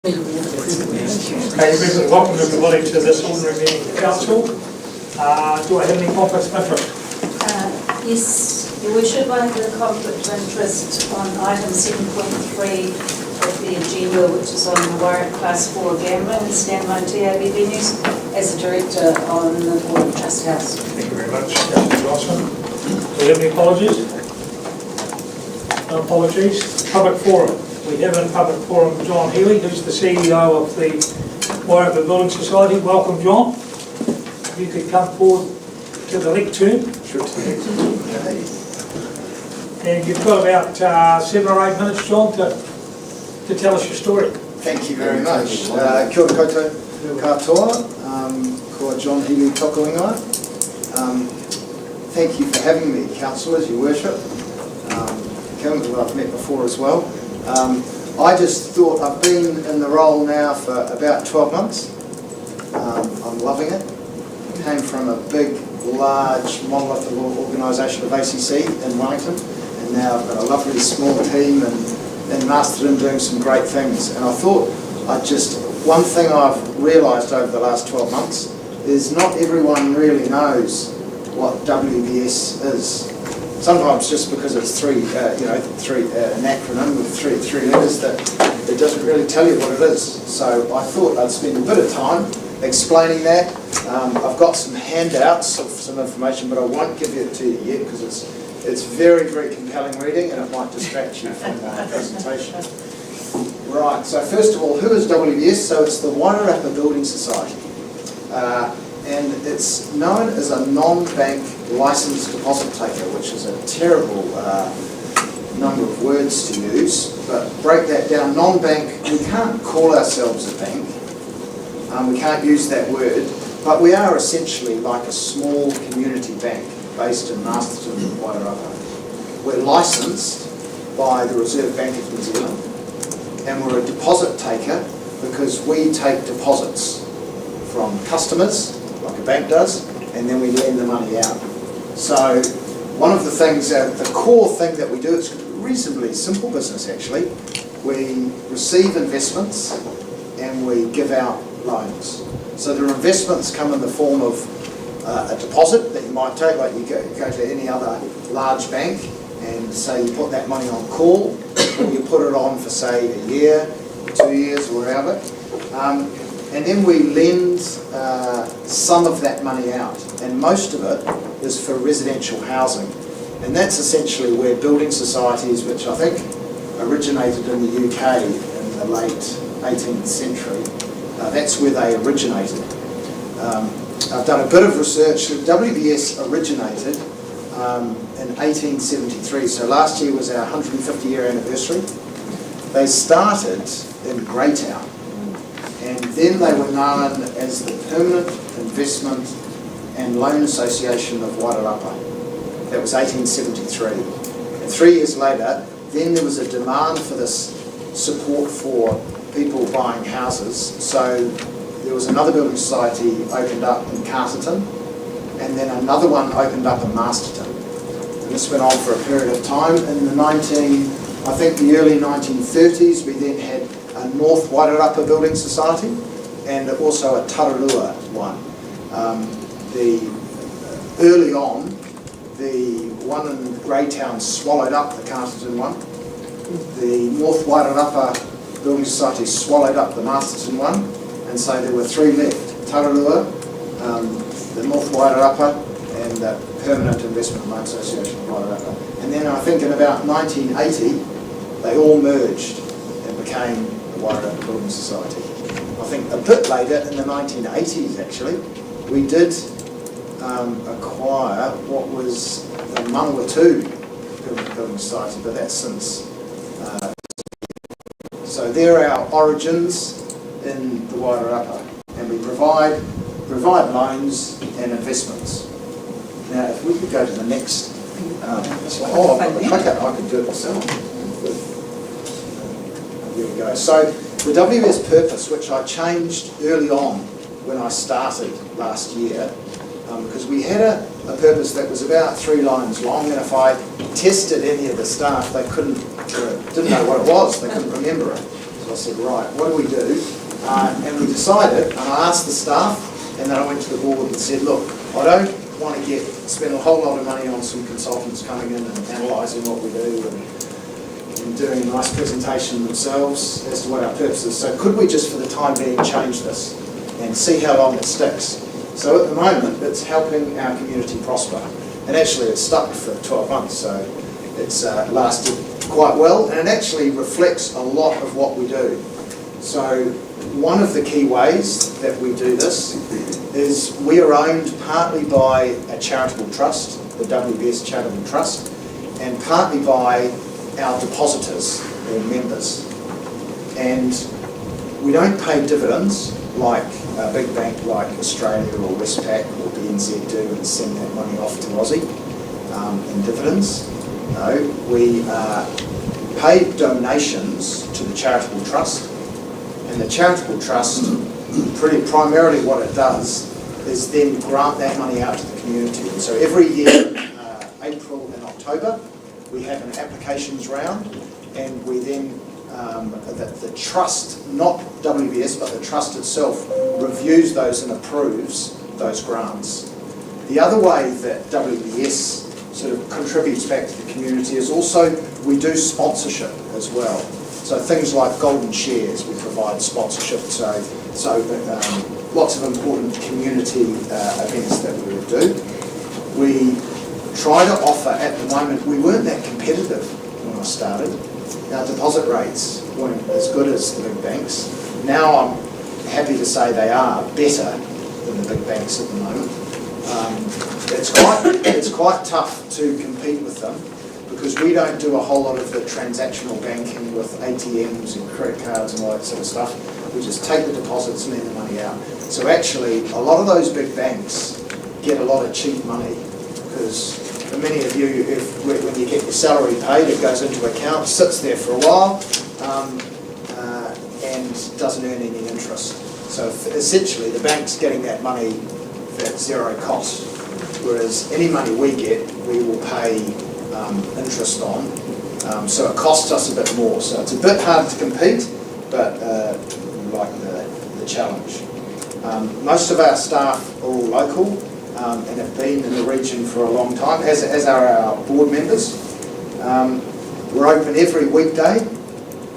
Welcome everybody to this ordinary meeting of council. Do I have any conflicts of interest? Yes, Your Worship, I have a conflict of interest on item 7.3 of the agenda, which is on the Warwick Class 4 gambling and standalone TAB venues as a director on the Board of Trust House. Thank you very much, Councillor Johnson. Do we have any apologies? No apologies. Public forum. We have in public forum John Healy, who's the CEO of the Warwick Building Society. Welcome, John. If you could come forward to the lectern. Sure. And you've got about 7 or 8 minutes, John, to tell us your story. Thank you very much. Kia ora koutou katoa, ko John Healy toko ingoa. Thank you for having me, councillors, Your Worship. Kevin, who I've met before as well. I just thought I've been in the role now for about 12 months. I'm loving it. Came from a big, large, monolithic organisation of ACC in Wellington, and now I've got a lovely small team in Masterton doing some great things. And I thought one thing I've realised over the last 12 months is not everyone really knows what WBS is. Sometimes just because it's an acronym with three letters, that it doesn't really tell you what it is. So I thought I'd spend a bit of time explaining that. I've got some handouts of some information, but I won't give it to you yet because it's very, very compelling reading and it might distract you from my presentation. Right, so first of all, who is WBS? So it's the Wairarapa Building Society. And it's known as a non-bank licensed deposit taker, which is a terrible number of words to use, but break that down. Non-bank, we can't call ourselves a bank, we can't use that word, but we are essentially like a small community bank based in Masterton, Wairarapa. We're licensed by the Reserve Bank of New Zealand, and we're a deposit taker because we take deposits from customers, like a bank does, and then we lend the money out. So one of the things, the core thing that we do, it's a reasonably simple business actually. We receive investments and we give out loans. So the investments come in the form of a deposit that you might take, like you go to any other large bank and say you put that money on call, or you put it on for say a year, 2 years, or whatever. And then we lend some of that money out, and most of it is for residential housing. And that's essentially where building societies, which I think originated in the UK in the late 18th century, that's where they originated. I've done a bit of research. WBS originated in 1873, so last year was our 150-year anniversary. They started in Greytown, and then they were known as the Permanent Investment and Loan Association of Wairarapa. That was 1873. And 3 years later, then there was a demand for this support for people buying houses. So there was another building society opened up in Masterton, and then another one opened up in Masterton. And this went on for a period of time. In the the early 1930s, we then had a North Wairarapa Building Society and also a Tararua one. Early on, the one in Greytown swallowed up the Masterton one. The North Wairarapa Building Society swallowed up the Masterton one, and so there were 3 left: Tararua, the North Wairarapa, and the Permanent Investment and Loan Association of Wairarapa. And then I think in about 1980, they all merged and became the Wairarapa Building Society. I think a bit later, in the 1980s actually, we did acquire what was the Manawatu Building Society, but that's since. So there are our origins in the Wairarapa, and we provide loans and investments. Now, if we could go to the next slide. Oh, I've got the clicker. I could do it myself. There we go. So the WBS purpose, which I changed early on when I started last year, because we had a purpose that was about 3 lines long, and if I tested any of the staff, they didn't know what it was, they couldn't remember it. So I said, right, what do we do? And we decided, and I asked the staff, and then I went to the board and said, look, I don't want to spend a whole lot of money on some consultants coming in and analysing what we do and doing a nice presentation themselves as to what our purpose is. So could we just for the time being change this and see how long it sticks? So at the moment it's helping our community prosper, and actually it's stuck for 12 months, so it's lasted quite well, and it actually reflects a lot of what we do. So one of the key ways that we do this is we are owned partly by a charitable trust, the WBS Charitable Trust, and partly by our depositors or members. And we don't pay dividends like a big bank like Australia or Westpac or BNZ do and send that money off to Aussie in dividends. No, we pay donations to the charitable trust, and the charitable trust, primarily what it does is then grant that money out to the community. And so every year, April and October, we have an applications round, and we then, the trust, not WBS, but the trust itself, reviews those and approves those grants. The other way that WBS sort of contributes back to the community is also we do sponsorship as well. So things like golden shares, we provide sponsorship, so lots of important community events that we would do. We try to offer, at the moment, we weren't that competitive when I started. Our deposit rates weren't as good as the big banks. Now I'm happy to say they are better than the big banks at the moment. It's quite tough to compete with them because we don't do a whole lot of the transactional banking with ATMs and credit cards and all that sort of stuff. We just take the deposits and lend the money out. So actually, a lot of those big banks get a lot of cheap money because for many of you, when you get your salary paid, it goes into account, sits there for a while, and doesn't earn any interest. So essentially, the bank's getting that money at zero cost, whereas any money we get, we will pay interest on. So it costs us a bit more. So it's a bit hard to compete, but we like the challenge. Most of our staff are all local and have been in the region for a long time, as are our board members. We're open every weekday,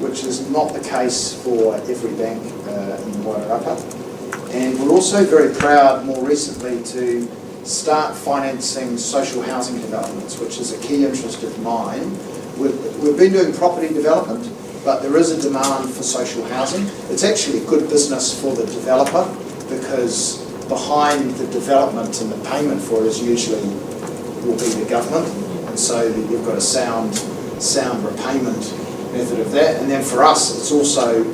which is not the case for every bank in the Wairarapa. And we're also very proud more recently to start financing social housing developments, which is a key interest of mine. We've been doing property development, but there is a demand for social housing. It's actually a good business for the developer because behind the development and the payment for it is usually will be the government, and so you've got a sound repayment method of that. And then for us, it's also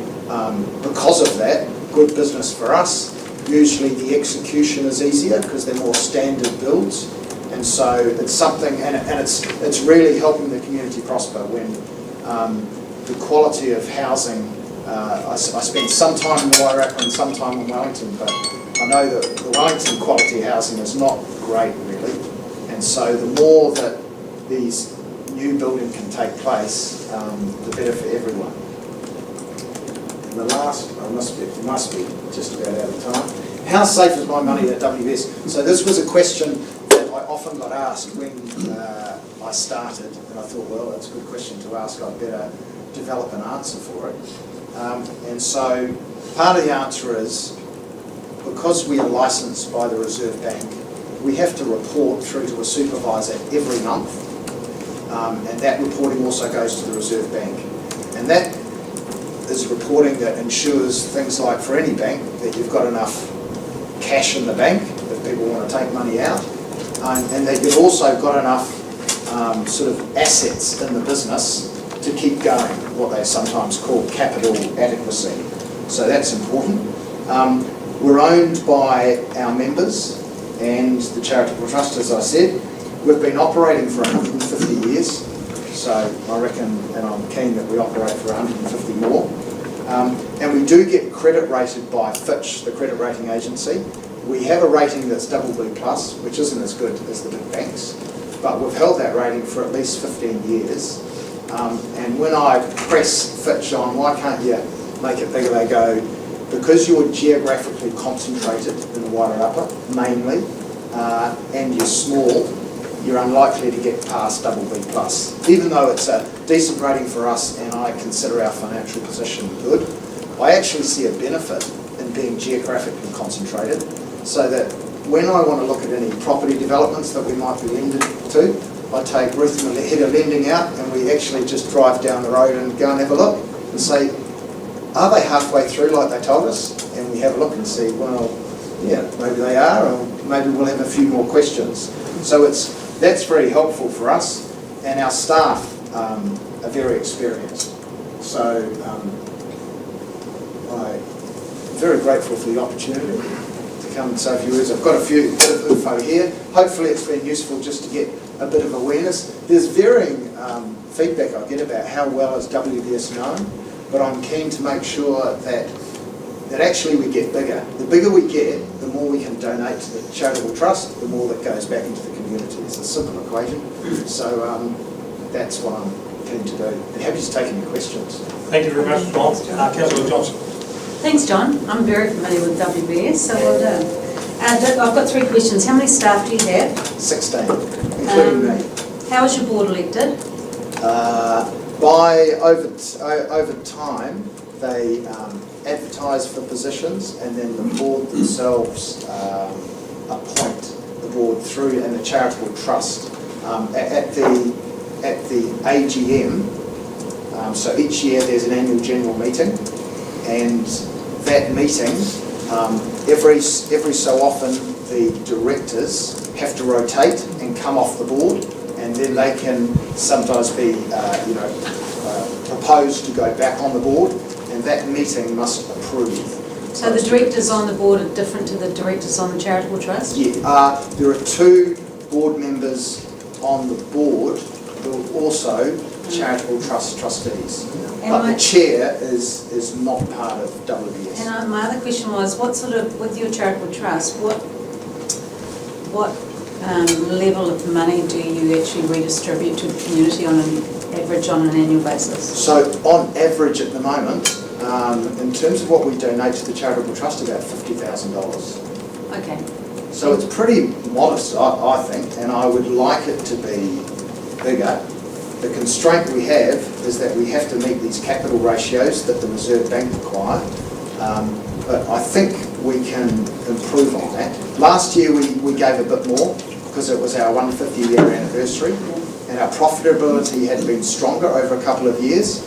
because of that, good business for us. Usually the execution is easier because they're more standard builds, and so it's something, and it's really helping the community prosper when the quality of housing. I spent some time in Wairarapa and some time in Wellington, but I know that the Wellington quality housing is not great really, and so the more that these new building can take place, the better for everyone. And the last, it must be just about out of time. How safe is my money at WBS? So this was a question that I often got asked when I started, and I thought, well, that's a good question to ask. I'd better develop an answer for it. And so part of the answer is, because we are licensed by the Reserve Bank, we have to report through to a supervisor every month, and that reporting also goes to the Reserve Bank. And that is reporting that ensures things like, for any bank, that you've got enough cash in the bank if people want to take money out, and that you've also got enough sort of assets in the business to keep going, what they sometimes call capital adequacy. So that's important. We're owned by our members and the charitable trust, as I said. We've been operating for 150 years, so I reckon, and I'm keen that we operate for 150 more. And we do get credit rated by Fitch, the credit rating agency. We have a rating that's BB+, which isn't as good as the big banks, but we've held that rating for at least 15 years. And when I press Fitch on, why can't you make it bigger, they go, because you're geographically concentrated in the Wairarapa, mainly, and you're small, you're unlikely to get past double B+. Even though it's a decent rating for us and I consider our financial position good, I actually see a benefit in being geographically concentrated, so that when I want to look at any property developments that we might be lending to, I take Ruth and the head of lending out and we actually just drive down the road and go and have a look and say, are they halfway through like they told us? And we have a look and see, well, yeah, maybe they are, or maybe we'll have a few more questions. So that's very helpful for us, and our staff are very experienced. So I'm very grateful for the opportunity to come and say a few words. I've got a bit of info here. Hopefully it's been useful just to get a bit of awareness. There's varying feedback I get about how well is WBS known, but I'm keen to make sure that actually we get bigger. The bigger we get, the more we can donate to the charitable trust, the more that goes back into the community. It's a simple equation. So that's what I'm keen to do. And happy to take any questions. Thank you very much, John. Councillor Johnson. Thanks, John. I'm very familiar with WBS, so well done. I've got 3 questions. How many staff do you have? 16, including me. How was your board elected? Over time, they advertise for positions, and then the board themselves appoint the board through, and the charitable trust at the AGM. So each year there's an annual general meeting, and that meeting, every so often the directors have to rotate and come off the board, and then they can sometimes be proposed to go back on the board, and that meeting must approve. So the directors on the board are different to the directors on the charitable trust? Yeah, there are 2 board members on the board who are also charitable trust trustees. But the chair is not part of WBS. And my other question was, what sort of, with your charitable trust, what level of money do you actually redistribute to the community on an average on an annual basis? So on average at the moment, in terms of what we donate to the charitable trust, about $50,000. Okay. So it's pretty modest, I think, and I would like it to be bigger. The constraint we have is that we have to meet these capital ratios that the Reserve Bank require, but I think we can improve on that. Last year we gave a bit more because it was our 150-year anniversary, and our profitability had been stronger over a couple of years.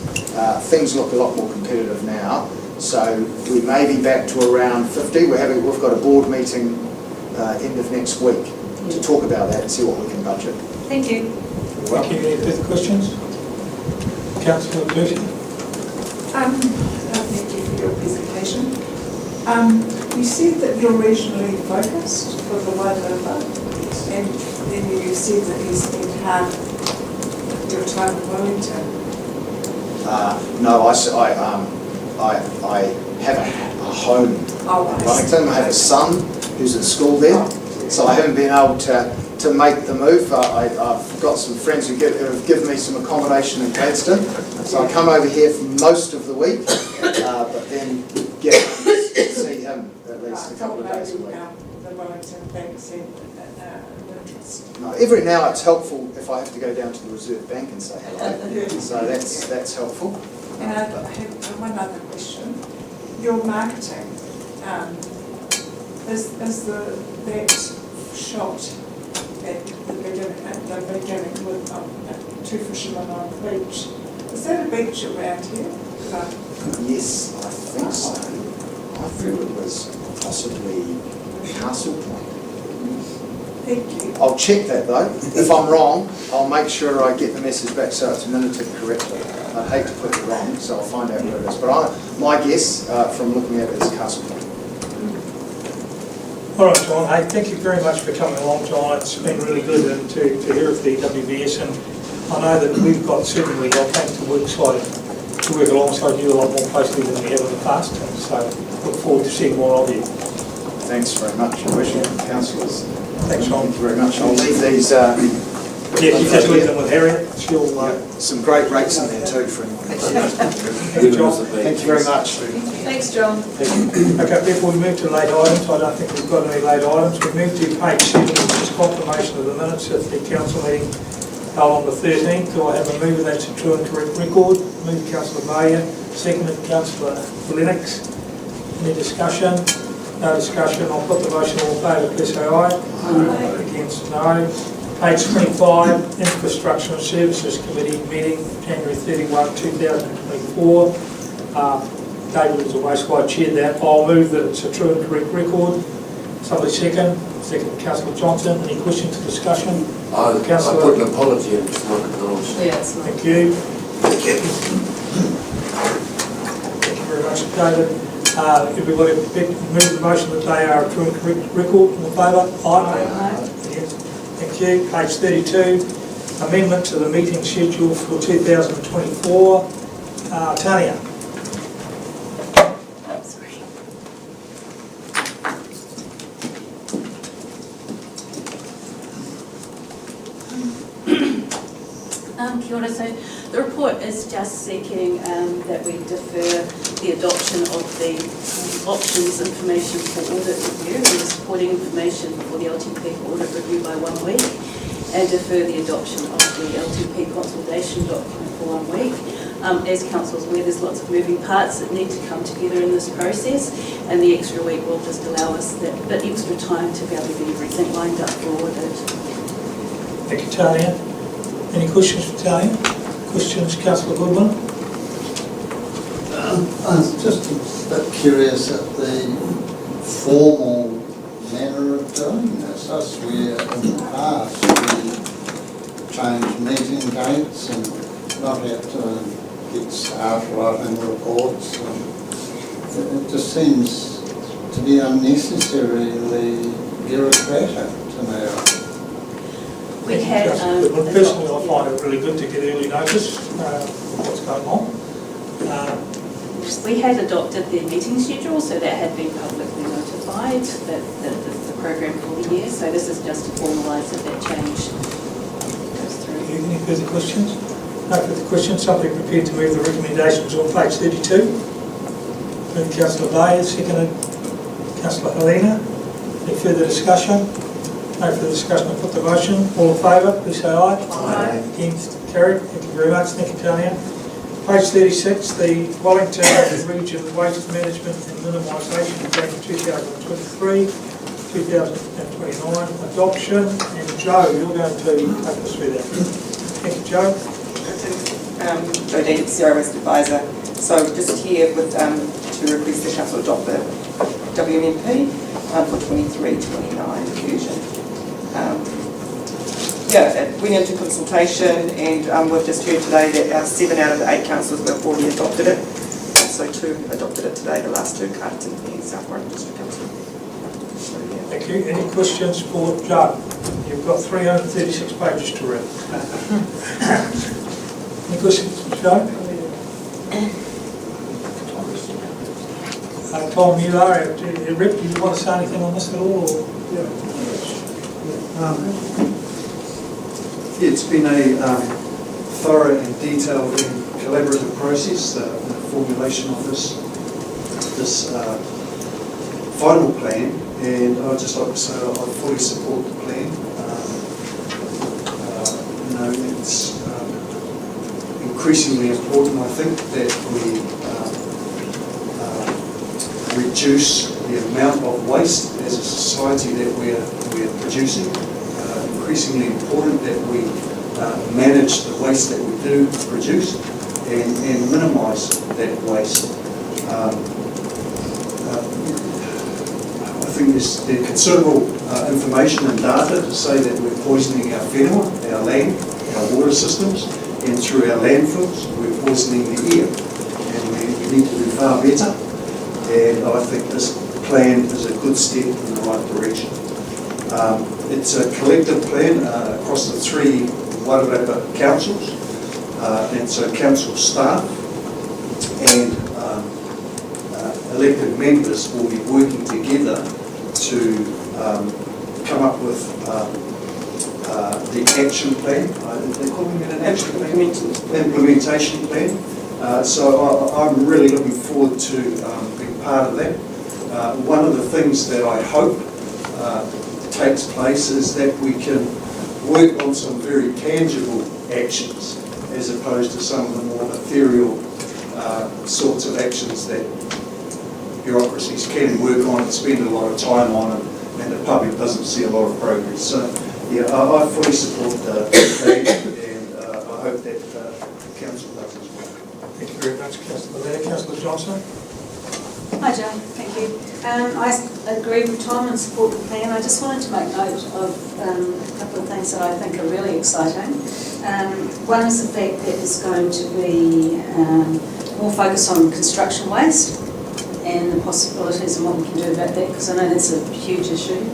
Things look a lot more competitive now, so we may be back to around 50. We've got a board meeting end of next week to talk about that and see what we can budget. Thank you. Thank you. Any further questions? Councillor Bertie. Thank you for your presentation. You said that you're regionally focused for the Wairarapa, and then you said that you spend half your time in Wellington. No, I have a home in Wellington. I have a son who's at school there, so I haven't been able to make the move. I've got some friends who have given me some accommodation in Gladstone, so I come over here for most of the week, but then get to see him at least a couple of days a week. The Wellington Bank said interest. No, every now it's helpful if I have to go down to the Reserve Bank and say hello, so that's helpful. And I have one other question. Your marketing, is that shot at the beginning with 2 fishermen on the beach? Is that a beach around here? Yes, I think so. I thought it was possibly Castle Point. Thank you. I'll check that though. If I'm wrong, I'll make sure I get the message back so it's minuted correctly. I hate to put it wrong, so I'll find out where it is. But my guess from looking at it is Castle Point. All right, John. Hey, thank you very much for coming along, John. It's been really good to hear of the WBS, and I know that we've got certainly our plan to work alongside you a lot more closely than we have in the past, and so look forward to seeing more of you. Thanks very much. I wish you councillors. Thanks, John. Thank you very much. I'll leave these Yeah, you just leave them with Harriet. She'll, Some great rates in there too for anyone. Thank you very much. Thanks, John. Okay, before we move to late items, I don't think we've got any late items. We move to page 7, which is confirmation of the minutes of the council meeting held on the 13th. Do I have a mover that's a true and correct record? Moved Councillor Mayer, seconded Councillor Lennox. Any discussion? No discussion. I'll put the motion. All in favour, please say aye. Aye. Against, no. Page 25, Infrastructure and Services Committee meeting, January 31, 2024. David is away, so I chaired that. I'll move that it's a true and correct record. Somebody second. Second, Councillor Johnson. Any questions or discussion? I put an apology in, it's not acknowledged. Yeah, it's not. Thank you. Thank you very much, David. Everybody move the motion that they are a true and correct record. In favour? Aye. Yes. Thank you. Page 32, amendment to the meeting schedule for 2024. Tania. Kia ora. So the report is just seeking that we defer the adoption of the options information for audit review and the supporting information for the LTP audit review by 1 week, and defer the adoption of the LTP consultation document for 1 week. As Council is aware, there's lots of moving parts that need to come together in this process, and the extra week will just allow us that bit extra time to be able to get everything lined up for audit. Thank you, Tania. Any questions for Tania? Questions, Councillor Goodwin? I was just a bit curious at the formal manner of doing this. I swear in the past we changed meeting dates and not had to get staff writing reports. And it just seems to be unnecessarily bureaucratic to me. We had personally, I find it really good to get early notice of what's going on. we had adopted the meeting schedule, so that had been publicly notified, that the program for the year. So this is just to formalise that change goes through. Any further questions? No further questions. Somebody prepared to move the recommendations on page 32. Moved Councillor Bayes, seconded Councillor Helena. Any further discussion? No further discussion. I'll put the motion. All in favour, please say aye. Aye. Against, carried. Thank you very much. Thank you, Tania. Page 36, the Wellington Region Waste Management and Minimisation Plan 2023, 2029 adoption. And Joe, you're going to take us through that. Thank you, Joe. Joe Dean, Zero Waste Advisor. So just here with to request the Council adopt the WMP for 23-29 fusion. It went into consultation, and we've just heard today that 7 out of the 8 councils have already adopted it. So 2 adopted it today, the last 2, Carterton and South Warren District Council. So, yeah. Thank you. Any questions for Joe? You've got 336 pages to read. Any questions for Joe? Tom, you are. Rick, do you want to say anything on this at all? Or? It's been a thorough and detailed and collaborative process, the formulation of this final plan, and I'd just like to say I fully support the plan. It's increasingly important, I think, that we reduce the amount of waste as a society that we're producing. Increasingly important that we manage the waste that we do produce and minimise that waste. I think there's considerable information and data to say that we're poisoning our whenua, our land, our water systems, and through our landfills we're poisoning the air. And we need to do far better. And I think this plan is a good step in the right direction. It's a collective plan across the 3 Wairarapa councils, and so council staff and elected members will be working together to come up with the action plan. They're calling it an action plan? Implementation plan. So I'm really looking forward to being part of that. One of the things that I hope takes place is that we can work on some very tangible actions as opposed to some of the more ethereal sorts of actions that bureaucracies can work on and spend a lot of time on, and the public doesn't see a lot of progress. So, yeah, I fully support that, and I hope that the council does as well. Thank you very much, Councillor Laird. Councillor Johnson? Hi Joe, thank you. I agree with Tom and support the plan. I just wanted to make note of a couple of things that I think are really exciting. One is the fact that there's going to be more focus on construction waste and the possibilities and what we can do about that, because I know that's a huge issue.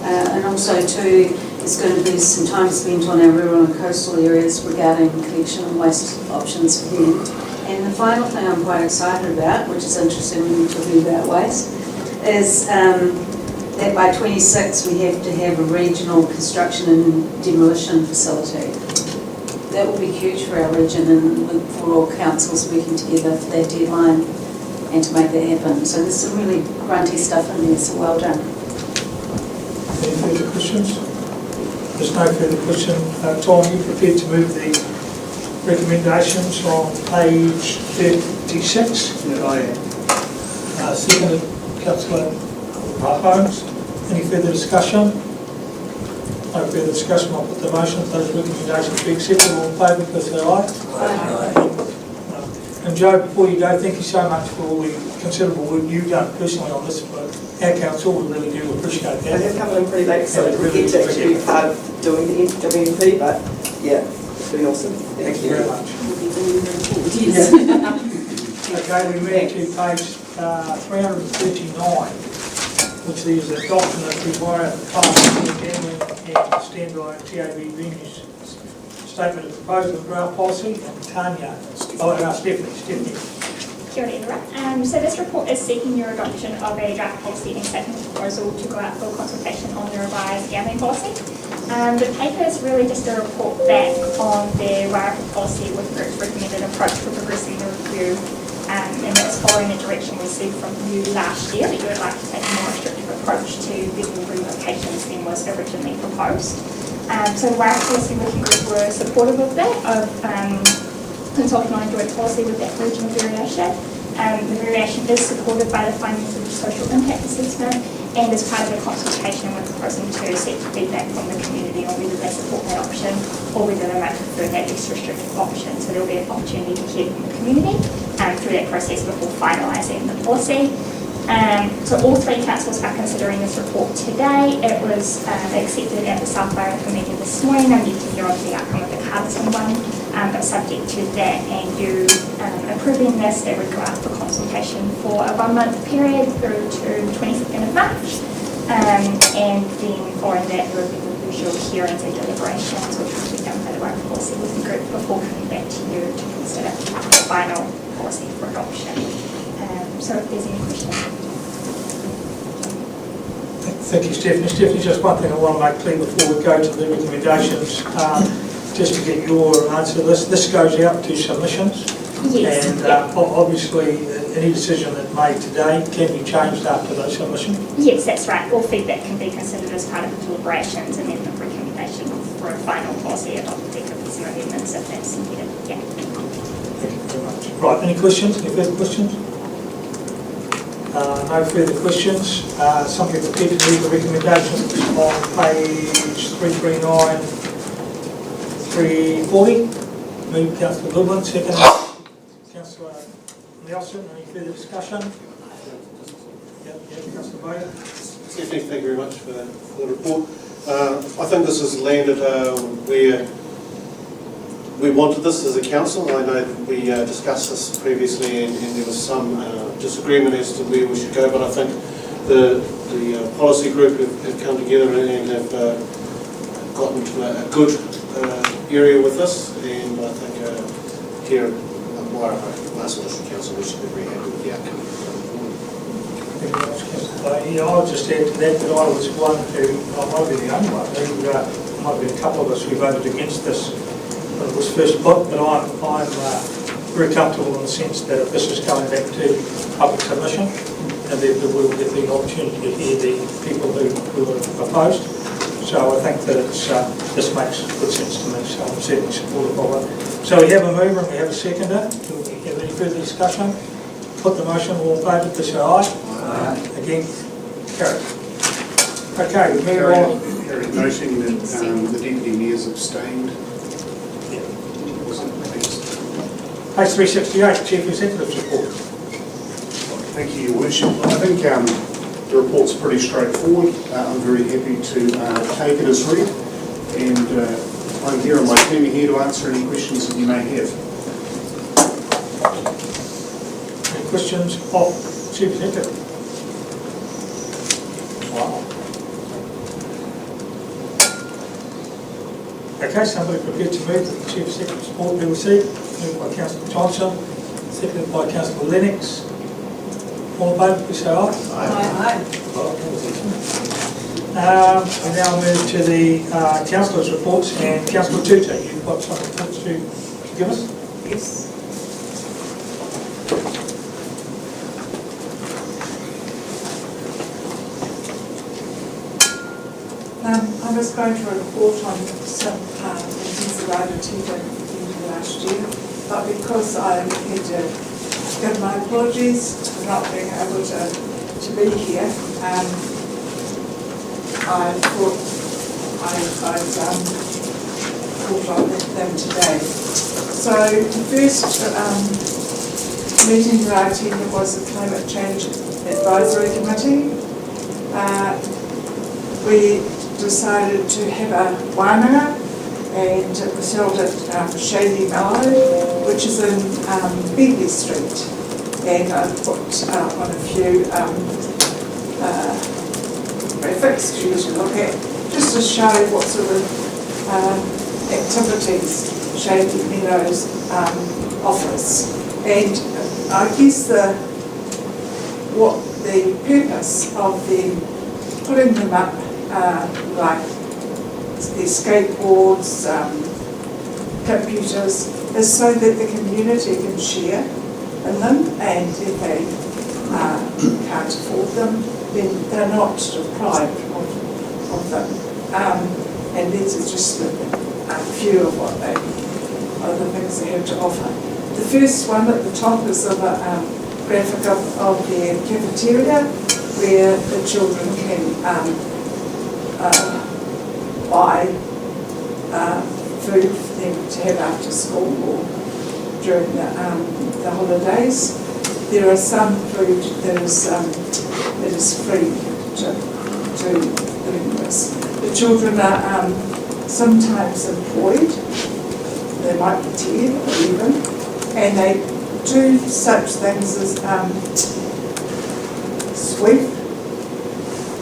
And also too, there's going to be some time spent on our rural and coastal areas regarding collection and waste options for them. And the final thing I'm quite excited about, which is interesting when we're talking about waste, is that by 26 we have to have a regional construction and demolition facility. That will be huge for our region and for all councils working together for that deadline and to make that happen. So there's some really grunty stuff in there, so well done. Any further questions? There's no further question. Tom, you prepared to move the recommendations on page 36? Yeah, I am. Seconded, Councillor Holmes. Any further discussion? No further discussion. I'll put the motion. If those recommendations be accepted, all in favour, please say aye. Aye. And Joe, before you go, thank you so much for all the considerable work you've done personally on this, but our council, we really do appreciate that. I did come in pretty late, so I didn't get to actually be part of doing the WMP, but yeah, it's been awesome. Thank you very much. Yes. Okay, we move to page 339, which is adoption of the Warren Class Gambling and Standby TAB Venues Statement of Proposal and Draft Policy, and Tanya, Stephanie. Kia ora. So this report is seeking your adoption of a draft policy and statement of proposal to go out for consultation on the revised gambling policy. The paper is really just a report back on the Wairaka policy with the group's recommended approach for progressing the review, and that's following the direction we received from you last year that you would like to take a more restrictive approach to venue relocations than was originally proposed. So the Wairaka policy working group were supportive of that, of consulting on a joint policy with that regional variation. The variation is supported by the findings of the social impact assessment and as part of the consultation we're proposing to seek feedback from the community on whether they support that option or whether they might prefer that less restrictive option. So there will be an opportunity to hear from the community through that process before finalising the policy. So all three councils are considering this report today. It was accepted at the South Wairaka meeting this morning. I'm yet to hear of the outcome of the Carterton one, but subject to that and you approving this, it would go out for consultation for a 1-month period through to the 22nd of March. And then following that, there would be the usual hearings and deliberations, which will be done by the Wairaka Policy Working Group before coming back to you to consider the final policy for adoption. So if there's any questions. Thank you, Stephanie. Stephanie, just one thing I want to make clear before we go to the recommendations, just to get your answer to this. This goes out to submissions, Yes. and obviously any decision that's made today can be changed after those submissions. Yes, that's right. All feedback can be considered as part of the deliberations and then the recommendation for a final policy adopted. There could be some amendments if that's needed. Yeah. Thank you very much. Right, any questions? Any further questions? No further questions. Somebody prepared to move the recommendations on page 339, 340. Move Councillor Goodwin, second Councillor Nelson. Any further discussion? Yep, Councillor Bader. Stephanie, thank you very much for the report. I think this has landed where we wanted this as a council. I know we discussed this previously and there was some disagreement as to where we should go, but I think the policy group have come together and have gotten to a good area with this, and I think here at Wairaka Masterton Council we should be very happy with the outcome. Thank you very much, Councillor Bader. Yeah, I'll just add to that I was one who, I might be the only one who might be a couple of us who voted against this when it was first put, but I'm very comfortable in the sense that if this is going back to public submission, and that we will get the opportunity to hear the people who are opposed. So I think that this makes good sense to me, so I'm certainly supportive of it. So we have a mover and we have a seconder. Do we have any further discussion? Put the motion, all in favour, please say aye. Aye. Against? Carried. Okay, we move on. Harry, noting that the deputy mayor's abstained. Page 368, Chief Executive's report. Thank you, Your Worship. I think the report's pretty straightforward. I'm very happy to take it as read, and I'm here and my team are here to answer any questions that you may have. Any questions of Chief Executive? Wow. Okay, somebody prepared to move that the Chief Executive's report be received. Moved by Councillor Johnson, seconded by Councillor Lennox. All in favour, please say aye. Aye. We now move to the councillors' reports, and Councillor Tuta, you've got some reports to give us? Yes. I was going to report on some things that I attended last year, but because I had to give my apologies for not being able to be here, I thought I'd called on them today. So the first meeting that I attended was the Climate Change Advisory Committee. We decided to have a wānanga, and it was held at Shady Mallow, which is in Bentley Street. And I put on a few graphics for you to look at, just to show what sort of activities Shady Meadows offers. And I guess the purpose of them putting them up, like the skateboards, computers, is so that the community can share in them, and if they can't afford them, then they're not deprived of them. And these are just a few of what the things they have to offer. The first one at the top is of a graphic of the cafeteria, where the children can buy food for them to have after school or during the holidays. There are some food that is free to the members. The children are sometimes employed, they might be 10 or even, and they do such things as sweep,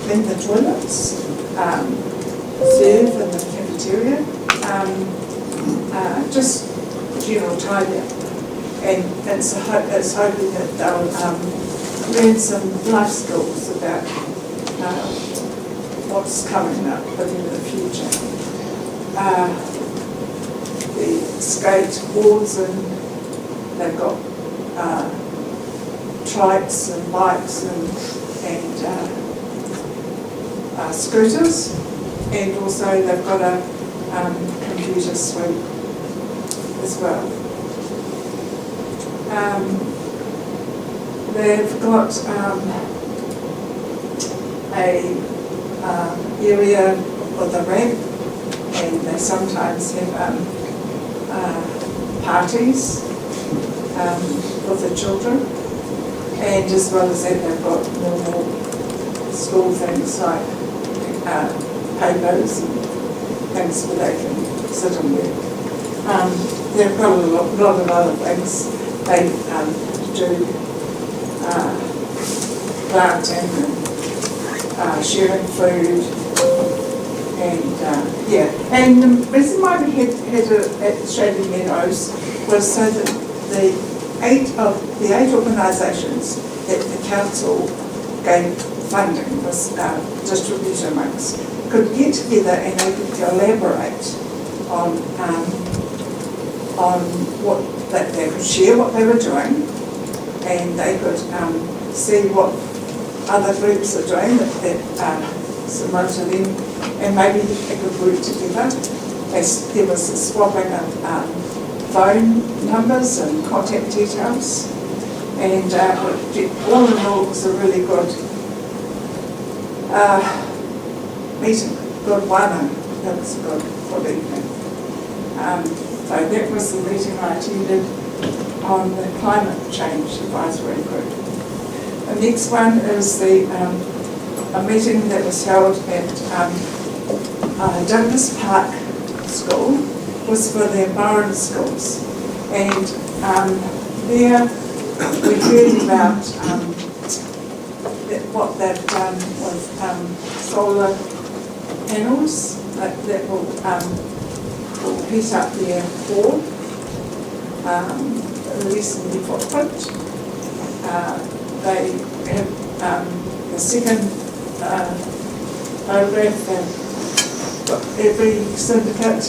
clean the toilets, serve in the cafeteria, just general tidy up. And it's hoping that they'll learn some life skills about what's coming up for them in the future. The skate boards, and they've got trikes and bikes and scooters, and also they've got a computer suite as well. They've got a area with a ramp, and they sometimes have parties with the children, and as well as that they've got normal school things like papers and things where they can sit and work. They've got a lot of other things. They do planting, sharing food, and And the reason why we had it at Shady Meadows was so that the eight organisations that the council gave funding was distributed amongst, could get together and they could collaborate on what they could share what they were doing, and they could see what other groups are doing that similar to them, and maybe they could work together. There was a swapping of phone numbers and contact details, and all in all it was a really good meeting, good one. That was a good evening. So that was the meeting I attended on the Climate Change Advisory Group. The next one is a meeting that was held at Douglas Park School, was for their Burren schools, and there we heard about what they've done with solar panels that will heat up their hall, lessen the footprint. They have the second photograph that every syndicate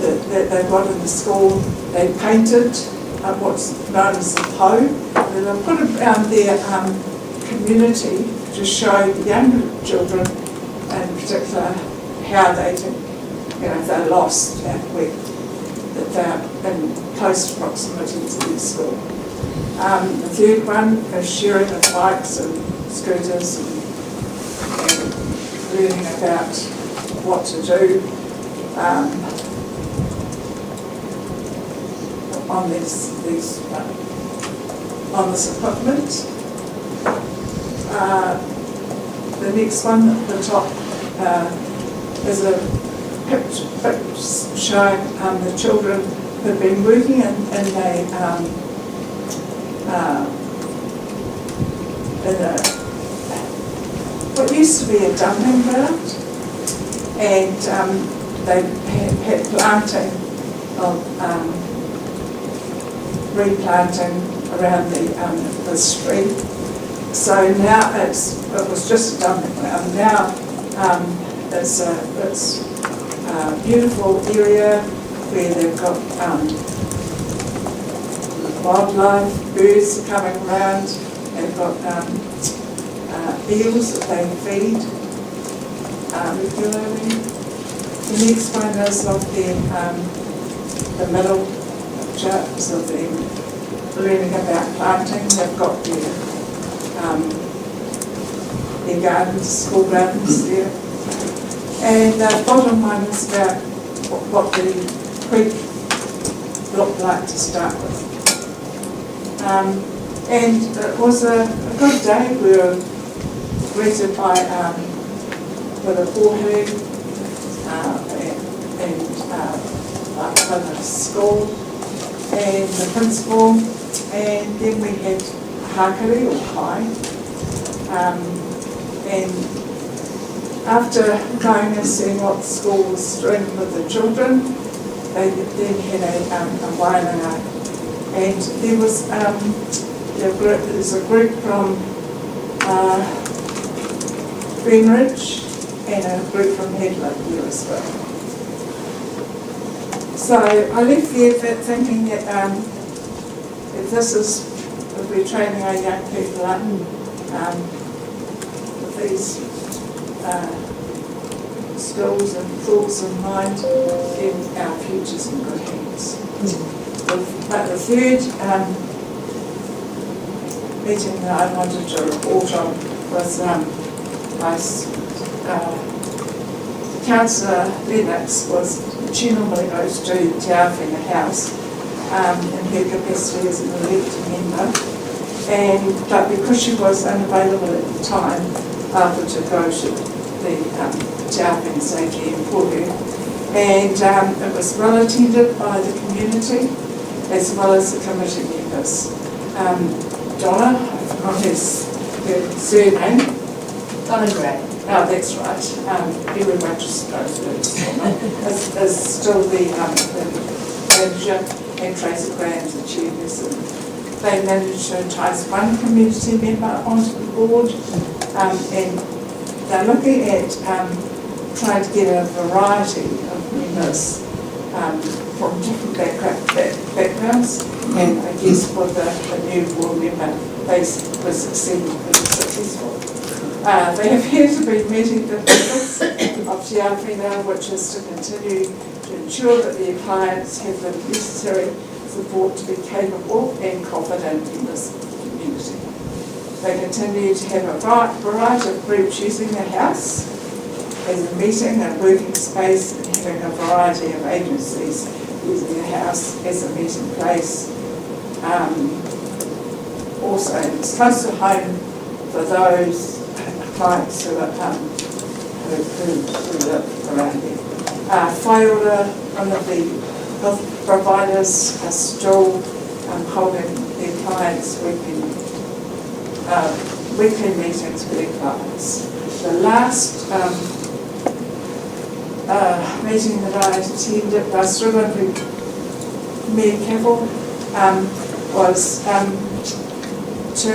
that they've got in the school, they painted what's known as the PO, and they put it around their community to show the younger children in particular how they think, if they're lost that week, that they're in close proximity to their school. The third one is sharing of bikes and scooters and learning about what to do on on this equipment. The next one at the top is a picture showing the children who've been working in what used to be a dumping ground, and they had planting of replanting around the street. So now it was just a dumping ground. Now it's a beautiful area where they've got wildlife, birds are coming around. They've got eels that they feed regularly. The next one is of the middle chapters of them learning about planting. They've got their gardens, school gardens there. And the bottom one is about what the creek looked like to start with. And it was a good day. We were greeted by with a forehead by the school and the principal, and then we had hakari or kai. And after going and seeing what the school was doing with the children, they then had a waianga, and there was there's a group from Greenridge and a group from Headland here as well. So I left there thinking that if we're training our young people up with these skills and thoughts in mind, then our future's in good hands. But the third meeting that I wanted to report on was Councillor Lennox she normally goes to Te Awhenga House in her capacity as an elected member, but because she was unavailable at the time, offered to go to the Te Awhenga Safety for her, and it was well attended by the community as well as the committee members. Donna, I forgot her surname. Donna Gray. Oh, that's right. Very much supposed to is still the manager, and Tracy Graham's the chairperson. They managed to entice one community member onto the board, And they're looking at trying to get a variety of members from different backgrounds, and I guess for the new board member, they were successful. They appear to be meeting the purpose of Te Awhina, which is to continue to ensure that the clients have the necessary support to be capable and confident in this community. They continue to have a variety of groups using the house as a meeting and working space, and having a variety of agencies using the house as a meeting place. Also, it's close to home for those clients who live around here. Whaiora, one of the health providers, are still holding their clients weekly meetings with their clients. The last meeting that I attended, I was struggling with Mayor Cavill, was to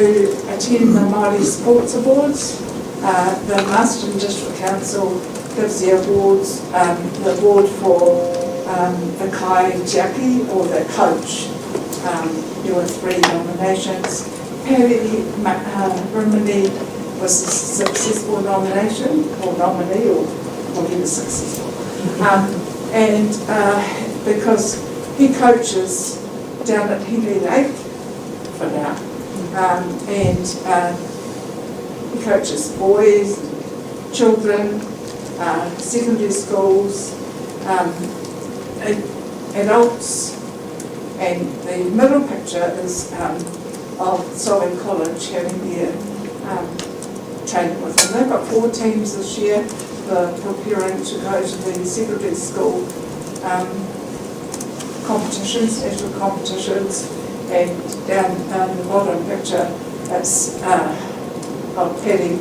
attend the Māori Sports Awards. The Masterton District Council gives the awards, the award for the Kai Jackie, or the coach. There were 3 nominations. Perry Rimini was a successful nomination, or nominee, or he was successful. And because he coaches down at Henley Lake for now, and he coaches boys, children, secondary schools, adults, and the middle picture is of Solway College having their training with them. They've got 4 teams this year preparing to go to the secondary school competitions, national competitions, and down the bottom picture it's of Paddy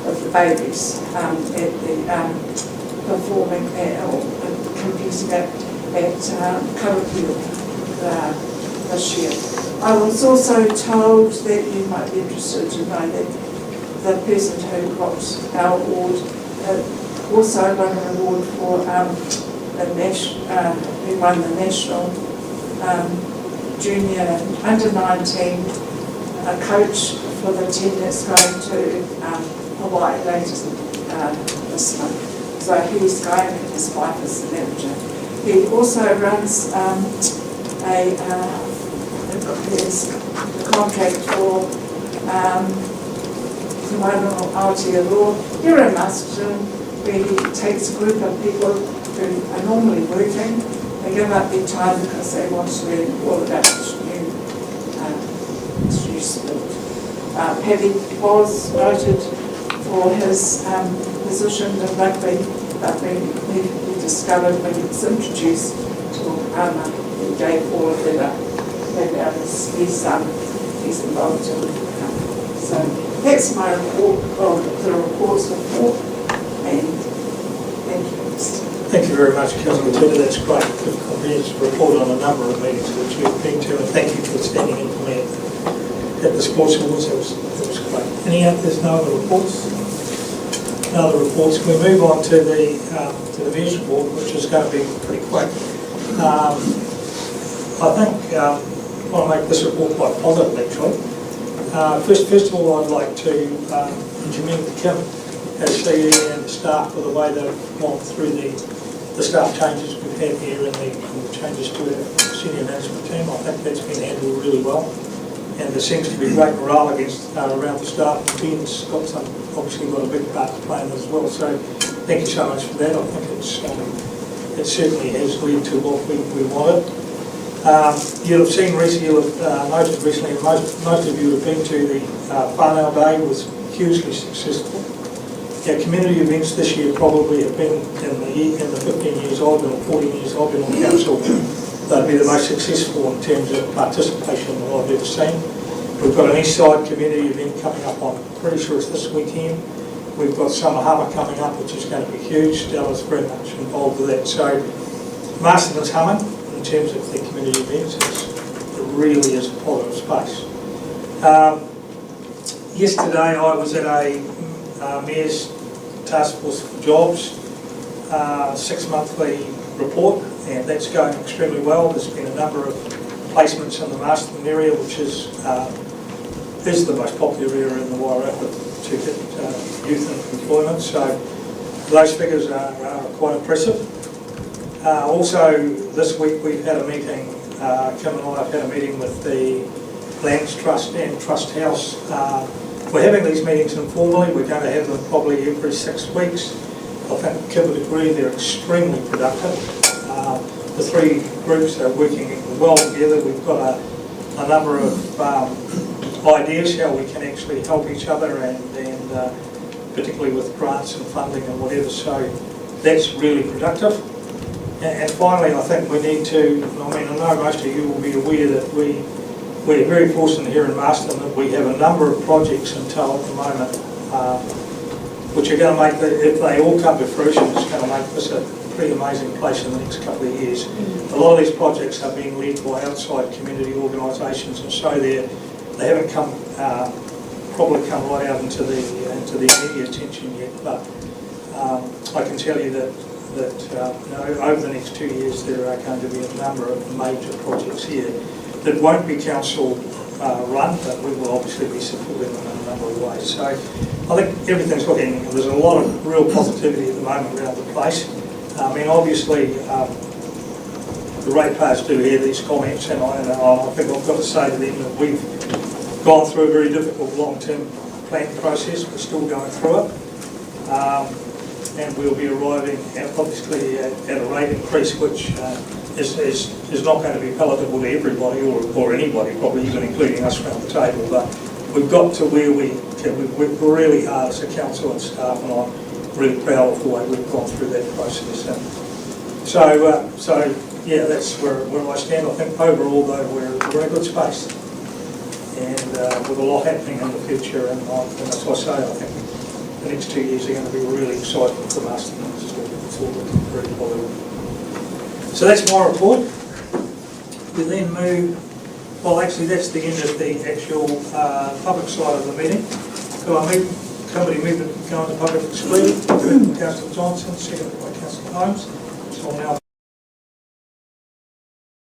of the babies at the performing or competing at Karukiu this year. I was also told that you might be interested to know that the person who got our award also won an award for who won the national junior under-19 coach for the team that's going to Hawaii later this month. So he's going, and his wife is the manager. He also runs his contract for Aotearoa here in Masterton, where he takes a group of people who are normally working. They give up their time because they want to learn all about this new sport. Paddy was noted for his position in rugby, but we discovered when he was introduced to Okama, he gave all of that up. He's involved in it. So that's my report, the report's report, and thank you. Thank you very much, Councillor Tudor. That's great. Good comprehensive report on a number of meetings which you've been to, and thank you for standing in for me at the Sports Awards. That was great. There's no other reports? No other reports. We move on to the Mayor's report, which is going to be pretty quick. I think I want to make this report quite positive, actually. First of all, I'd like to commend Kim as CE and the staff for the way they've gone through the staff changes we've had here and the changes to our senior management team. I think that's been handled really well, and there seems to be great morale around the staff. Ben's obviously got a big part to play in this as well, so thank you so much for that. I think it certainly has led to what we wanted. You'll have seen recently, you'll have noticed recently, and most of you have been to the Whānau Day. Was hugely successful. Our community events this year probably have been, in the 15 years I've been, or 14 years I've been on council, they'll be the most successful in terms of participation that I've ever seen. We've got an East Side community event coming up, I'm pretty sure it's this weekend. We've got Summer Harbour coming up, which is going to be huge. Stella's very much involved with that. So Masterton's humming in terms of the community events. It really is a positive space. Yesterday I was at a Mayor's Task Force for Jobs 6-monthly report, and that's going extremely well. There's been a number of placements in the Masterton area, which is the most popular area in the Wairarapa to get youth in employment. So those figures are quite impressive. Also, this week we've had a meeting, Kim and I have had a meeting with the Lands Trust and Trust House. We're having these meetings informally. We're going to have them probably every 6 weeks. I think Kim would agree they're extremely productive. The three groups are working well together. We've got a number of ideas how we can actually help each other, and particularly with grants and funding and whatever. So that's really productive. And finally, I think we need to, I know most of you will be aware that we're very fortunate here in Masterton that we have a number of projects in tow at the moment, which are going to make, if they all come to fruition, it's going to make this a pretty amazing place in the next couple of years. A lot of these projects are being led by outside community organisations, and so they haven't probably come right out into the media attention yet. But I can tell you that over the next 2 years there are going to be a number of major projects here that won't be council run, but we will obviously be supporting them in a number of ways. So I think everything's looking, there's a lot of real positivity at the moment around the place. I mean, obviously the ratepayers do hear these comments, and I think I've got to say to them that we've gone through a very difficult long-term planning process. We're still going through it. And we'll be arriving obviously at a rate increase which is not going to be palatable to everybody or anybody, probably even including us around the table. But we've got to where we've worked really hard as a council and staff, and I'm really proud of the way we've gone through that process. And so yeah, that's where I stand. I think overall though we're in a good space, and with a lot happening in the future. And as I say, I think the next 2 years are going to be really exciting for us. It's all looking very positive. So that's my report. We then move, well actually that's the end of the actual public side of the meeting. Could I somebody move it, go into public excluded? Councillor Johnson, seconded by Councillor Holmes. So I'll now